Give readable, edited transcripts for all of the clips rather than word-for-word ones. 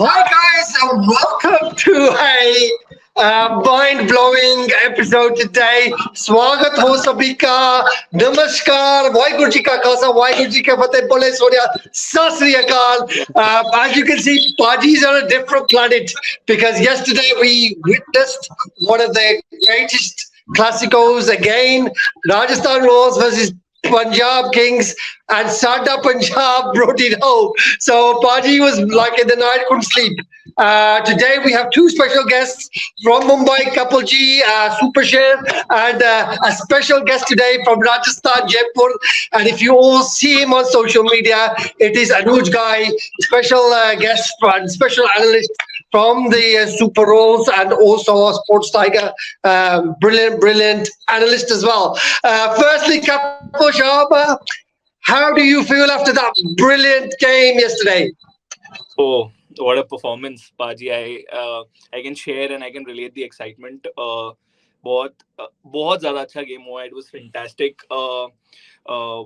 Hi guys, and welcome to a mind-blowing episode today. स्वागत हो सभी का, नमस्कार, वाहिगुरु जी का खालसा, वाहिगुरु जी का फतेह, बोले Sonia, Sat-Sri-Akaal. As you can see, Paji's on a different planet because yesterday we witnessed one of the greatest classicos again, Rajasthan Royals versus Punjab Kings, and Sadda Punjab brought it home. So Paji was like in the night, couldn't sleep. Today we have two special guests from Mumbai, Kapil ji, Super Chef, and a special guest today from Rajasthan, Jaipur. And if you all see him on social media, it is Anuj Guy, special guest and special analyst from the Super Rolls and also a Sports Tiger, brilliant analyst as well. Firstly, Kapil Sharma, how do you feel after that brilliant game yesterday? Oh, what a performance, Paji. I can share and I can relate the excitement. बहुत ज़्यादा अच्छा game हुआ. It was fantastic.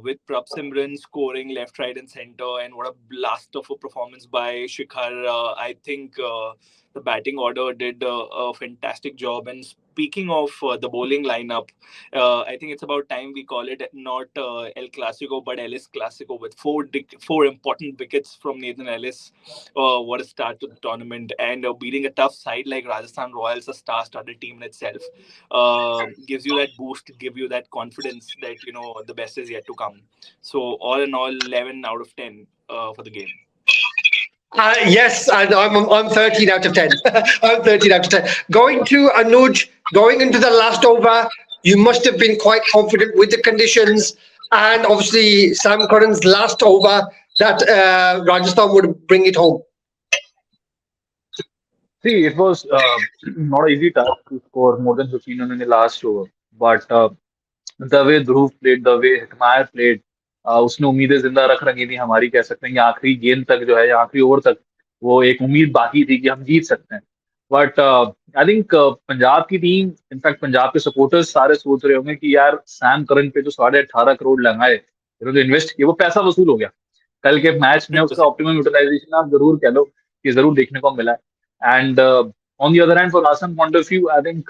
With Prab Simran scoring left, right, and center, and what a blast of a performance by Shikhar. I think the batting order did a fantastic job. And speaking of the bowling lineup, I think it's about time we call it not El Clasico but Ellis Clasico with four important wickets from Nathan Ellis. What a start to the tournament, and beating a tough side like Rajasthan Royals, a star-studded team in itself, gives you that boost, give you that confidence that the best is yet to come. So all in all, 11 out of 10 for the game. Yes, and I'm 13 out of 10. I'm 13 out of 10. Going to Anuj, going into the last over, you must have been quite confident with the conditions, and obviously Sam Curran's last over that Rajasthan would bring it home. See, it was not an easy task to score more than 15 runs in the last over, but the way Dhruv played, the way Hetmeyer played, उसने उम्मीदें जिंदा रख रखी थी हमारी, कह सकते हैं कि आखिरी गेंद तक जो है, आखिरी ओवर तक वो एक उम्मीद बाकी थी कि हम जीत सकते हैं. बट आई थिंक पंजाब की टीम, इनफैक्ट पंजाब के सपोर्टर्स सारे सोच रहे होंगे कि यार सैम करन पे जो 18.5 करोड़ लगाए, जो इन्वेस्ट किए, वो पैसा वसूल हो गया. कल के मैच में उसका ऑप्टिमम यूटिलाइजेशन आप जरूर कह लो कि जरूर देखने को मिला. And on the other hand, for Rajasthan point of view, I think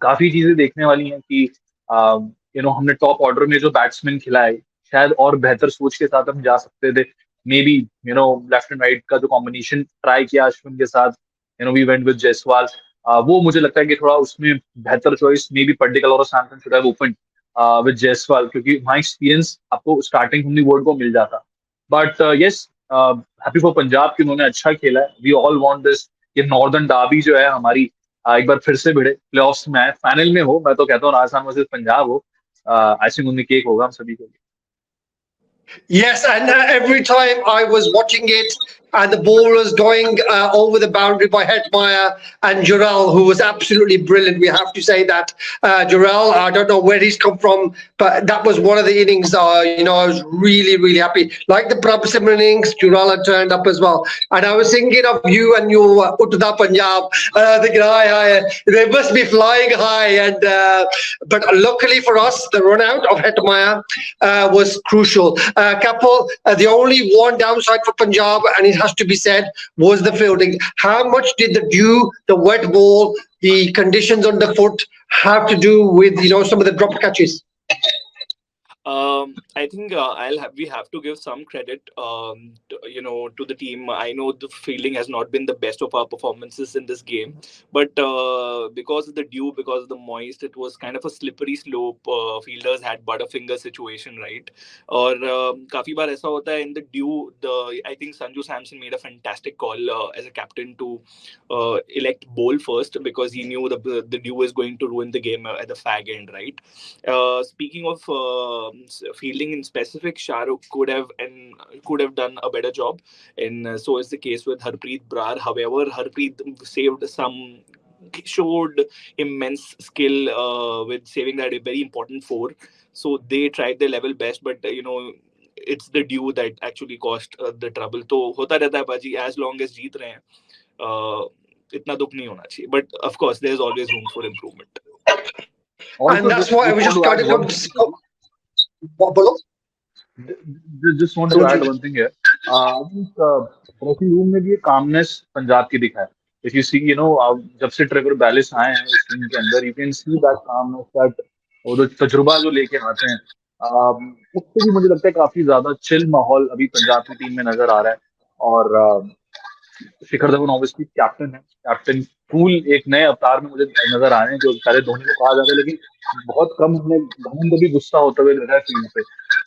काफी चीजें देखने वाली हैं कि हमने टॉप ऑर्डर में जो बैट्समैन खिलाए, शायद और बेहतर सोच के साथ हम जा सकते थे. May be left and right का जो कॉम्बिनेशन ट्राई किया अश्विन के साथ, वी वेंट विद जायसवाल, वो मुझे लगता है कि थोड़ा उसमें बेहतर चॉइस मे बी पर्टिकल और Samson should have open with Jaiswal, क्योंकि वहाँ एक्सपीरियंस आपको स्टार्टिंग फ्रॉम द वर्ल्ड को मिल जाता. But yes, happy for Punjab कि उन्होंने अच्छा खेला है. वी ऑल वांट दिस, ये नॉर्दर्न डार्बी जो है हमारी एक बार फिर से भिड़े, प्लेऑफ्स में फाइनल में हो. मैं तो कहता हूँ राजस्थान वर्सेस पंजाब हो. आइसिंग ऑन द केक होगा हम सभी के लिए. Yes, and every time I was watching it, and the ball was going over the boundary by Hetmeyer and Jurel, who was absolutely brilliant. We have to say that. Jurel, I don't know where he's come from, but that was one of the innings, I was really, really happy. Like the Prab Simran innings, Jurel had turned up as well. And I was thinking of you and your Uttar Punjab, thinking, they must be flying high. And but luckily for us, the run out of Hetmeyer was crucial. Kapil, the only one downside for Punjab, and it has to be said, was the fielding. How much did the dew, the wet ball, the conditions underfoot have to do with some of the drop catches? I think we have to give some credit, to the team. I know the fielding has not been the best of our performances in this game, but because of the dew, because of the moist, it was kind of a slippery slope. Fielders had butterfinger situation, right? Or काफी बार ऐसा होता है in the dew. I think Sanju Samson made a fantastic call as a captain to elect bowl first, because he knew the dew is going to ruin the game at the fag end, right? Speaking of fielding in specific, Shahrukh could have done a better job, and so is the case with Harpreet Brar. However, Harpreet showed immense skill with saving that very important 4. So they tried their level best, but it's the dew that actually caused the trouble. तो होता रहता है बाजी, as long as जीत रहे हैं, इतना दुख नहीं होना चाहिए. But of course, there's always room for improvement. And that's why I was just got to just want to add one thing here. Dressing room में भी ये कामनेस पंजाब की दिखा है. इफ यू सी जब से ट्रेवर बैलिस आए हैं इस टीम के अंदर, you can see that calmness, that वो जो तजुर्बा जो लेके आते हैं, उससे भी मुझे लगता है काफी ज्यादा चिल माहौल अभी पंजाब की टीम में नजर आ रहा है. और शिखर धवन ऑब्वियसली कैप्टन है. कैप्टन कूल एक नए अवतार में मुझे नजर आ रहे हैं, जो पहले धोनी को कहा जाता है, लेकिन बहुत कम हमने धवन भी गुस्सा होते हुए देखा है फील्ड पे.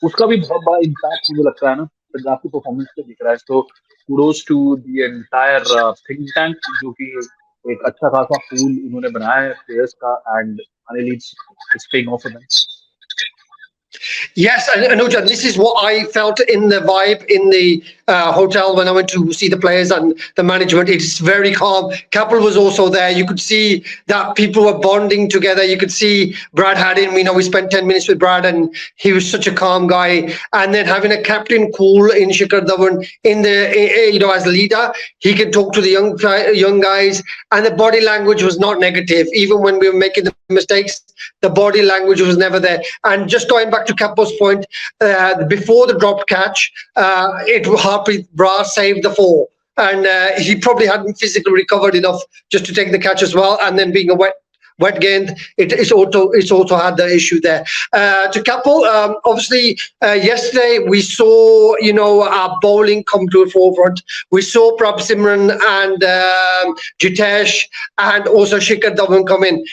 उसका भी बहुत बड़ा इम्पैक्ट मुझे लगता है ना पंजाब की परफॉर्मेंस पे दिख रहा है. तो kudos to the entire think tank, जो कि एक अच्छा खासा पूल उन्होंने बनाया है प्लेयर्स का, and finally it's paying off for them. Yes, and Anuj, and this is what I felt in the vibe in the hotel when I went to see the players and the management. It's very calm. Kapil was also there. You could see that people were bonding together. You could see Brad Haddin. We spent 10 minutes with Brad, and he was such a calm guy. And then having a captain cool in Shikhar Dhawan in the as leader, he can talk to the young guys, and the body language was not negative. Even when we were making the mistakes, the body language was never there. And just going back to Kapil's point, before the dropped catch, Harpreet Brar saved the four. And he probably hadn't physically recovered enough just to take the catch as well. And then being a wet game, it's also had the issue there. To Kapil, obviously, yesterday we saw our bowling come to the forefront. We saw Prabh Simran and Jitesh and also Shikhar Dhawan come in.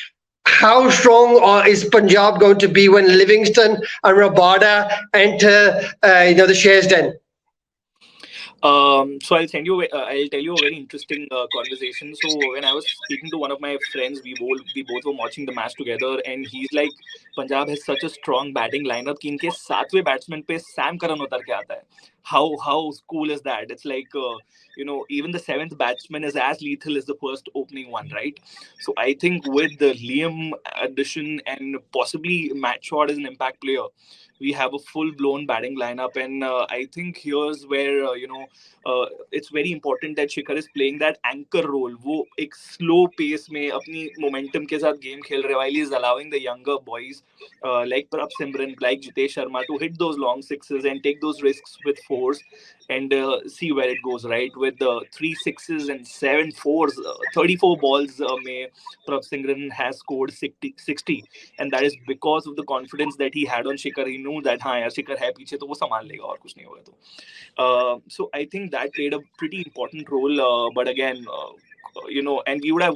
How strong is Punjab going to be when Livingston and Rabada enter the Shares Den? So I'll send you. I'll tell you a very interesting conversation. So when I was speaking to one of my friends, we both were watching the match together, and he's like, Punjab has such a strong batting lineup कि इनके सातवें batsman पे Sam Curran उतर के आता है. How cool is that? It's like even the seventh batsman is as lethal as the first opening one, right? So I think with the Liam addition and possibly Matt Short as an impact player, we have a full blown batting lineup, and I think here's where it's very important that Shikhar is playing that anchor role. वो एक slow pace में अपनी momentum के साथ game खेल रहे, while he is allowing the younger boys like Prabh Simran, like Jitesh Sharma to hit those long sixes and take those risks with fours and see where it goes, right? With 3 sixes and 7 fours, 34 balls में Prabh Simran has scored 60, and that is because of the confidence that he had on Shikhar. He knew that हाँ यार Shikhar है पीछे तो वो संभाल लेगा और कुछ नहीं होगा तो. So I think that played a pretty important role. But again, and we would have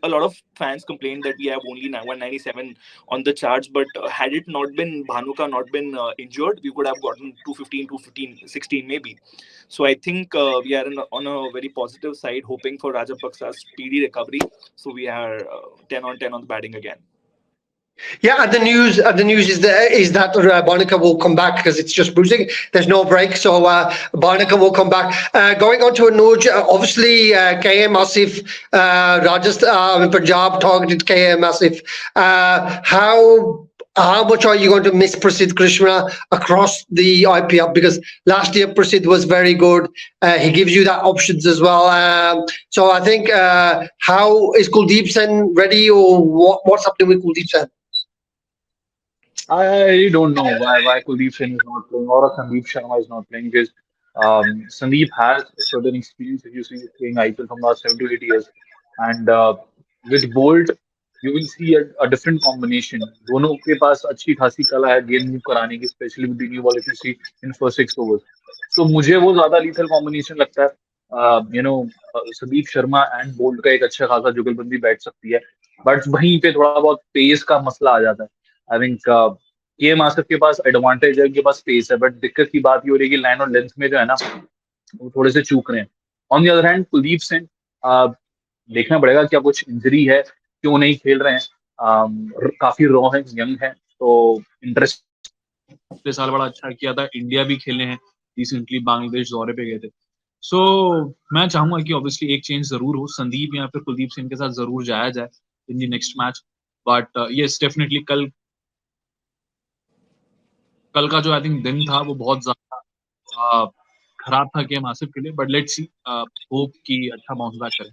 a lot of fans complained that we have only 197 on the charts. But had it not been Bhanuka not been injured, we could have gotten 215, 215, 16 maybe. So I think we are on a very positive side, hoping for Rajapaksa's speedy recovery. So we are 10 on 10 on the batting again. Yeah, and the news is that Barnica will come back because it's just bruising. There's no break, so Barnica will come back. Going on to Anuj, obviously KM Asif, Rajasthan, Punjab targeted KM Asif. How much are you going to miss Prasidh Krishna across the IPL? Because last year Prasidh was very good. He gives you that options as well. So I think how is Kuldeep Sen ready, or what's happening with Kuldeep Sen? I really don't know why Kuldeep Singh is not playing or Sandeep Sharma is not playing, because Sandeep has a certain experience. If you see he's playing IPL from last 7 to 8 years, and with Bolt you will see a different combination. दोनों के पास अच्छी खासी कला है गेंद move कराने की, specially with the new ball, if you see in first 6 overs. तो मुझे वो ज्यादा लीथल कॉम्बिनेशन लगता है. संदीप शर्मा एंड बोल्ट का एक अच्छा खासा जुगलबंदी बैठ सकती है, बट वहीं पे थोड़ा बहुत पेस का मसला आ जाता है. आई थिंक केएम आसिफ के पास एडवांटेज है, उनके पास पेस है, बट दिक्कत की बात ये हो रही है कि लाइन और लेंथ में जो है ना वो थोड़े से चूक रहे हैं. On the other hand Kuldeep Singh, देखना पड़ेगा क्या कुछ इंजरी है, क्यों नहीं खेल रहे हैं. काफी रॉ है, यंग है, तो इंटरेस्ट पिछले साल बड़ा अच्छा किया था, इंडिया भी खेले हैं रिसेंटली, बांग्लादेश दौरे पे गए थे. सो मैं चाहूंगा कि ऑब्वियसली एक चेंज जरूर हो, संदीप या फिर कुलदीप सिंह के साथ जरूर जाया जाए in the next match. But yes definitely कल का जो आई थिंक दिन था वो बहुत ज्यादा खराब था केएम आसिफ के लिए, बट लेट्स सी, होप कि अच्छा बाउंस बैक करें.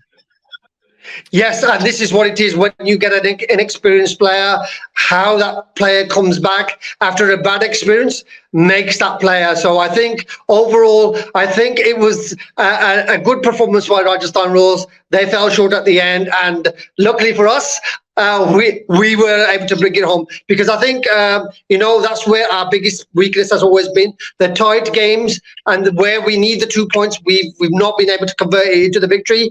Yes, and this is what it is when you get an inexperienced player, how that player comes back after a bad experience makes that player. So I think overall, I think it was a good performance by Rajasthan Royals. They fell short at the end, and luckily for us, we were able to bring it home because I think that's where our biggest weakness has always been the tight games and where we need the 2 points. We've not been able to convert it into the victory.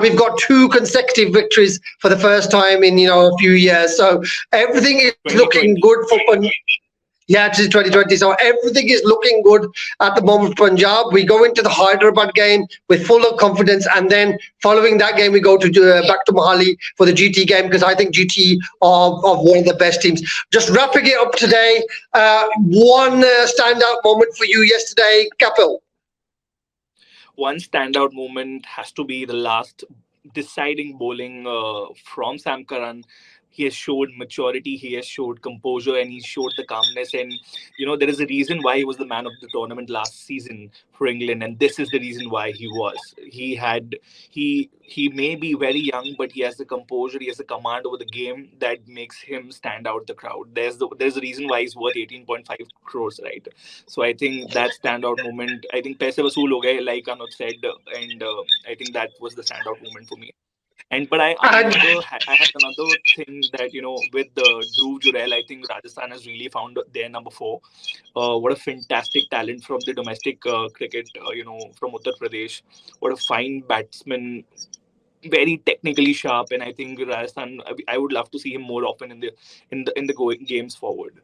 We've got two consecutive victories for the first time in a few years. So everything is looking 2020. good for. Yeah, it is 2020. So everything is looking good at the moment for Punjab. We go into the Hyderabad game with full of confidence, and then following that game, we go to back to Mohali for the GT game because I think GT are one of the best teams. Just wrapping it up today, one standout moment for you yesterday, Kapil. One standout moment has to be the last deciding bowling from Sam Curran. He has showed maturity, he has showed composure, and he showed the calmness. And there is a reason why he was the man of the tournament last season for England, and this is the reason why he was. He may be very young, but he has the composure, he has the command over the game that makes him stand out the crowd. There's a reason why he's worth 18.5 crores, right? So I think that standout moment. I think paise vasool ho gaye, like Anuj said, and I think that was the standout moment for me. And but And I had another thing that with the Dhruv Jurel, I think Rajasthan has really found their number four. What a fantastic talent from the domestic cricket, from Uttar Pradesh. What a fine batsman, very technically sharp, and I think Rajasthan. I would love to see him more often in the going games forward.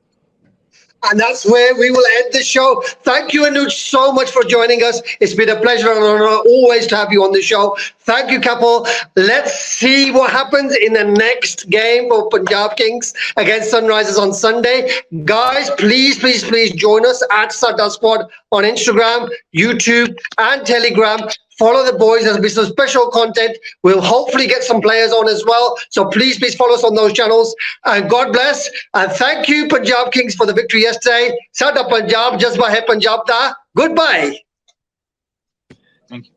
And that's where we will end the show. Thank you, Anuj, so much for joining us. It's been a pleasure and an honor always to have you on the show. Thank you, Kapil. Let's see what happens in the next game for Punjab Kings against Sunrisers on Sunday. Guys, please join us at Sadda Squad on Instagram, YouTube, and Telegram. Follow the boys. There'll be some special content. We'll hopefully get some players on as well. So please follow us on those channels. And God bless. And thank you, Punjab Kings, for the victory yesterday. Sada Punjab, Jazba hai Punjab da. Goodbye. Thank you.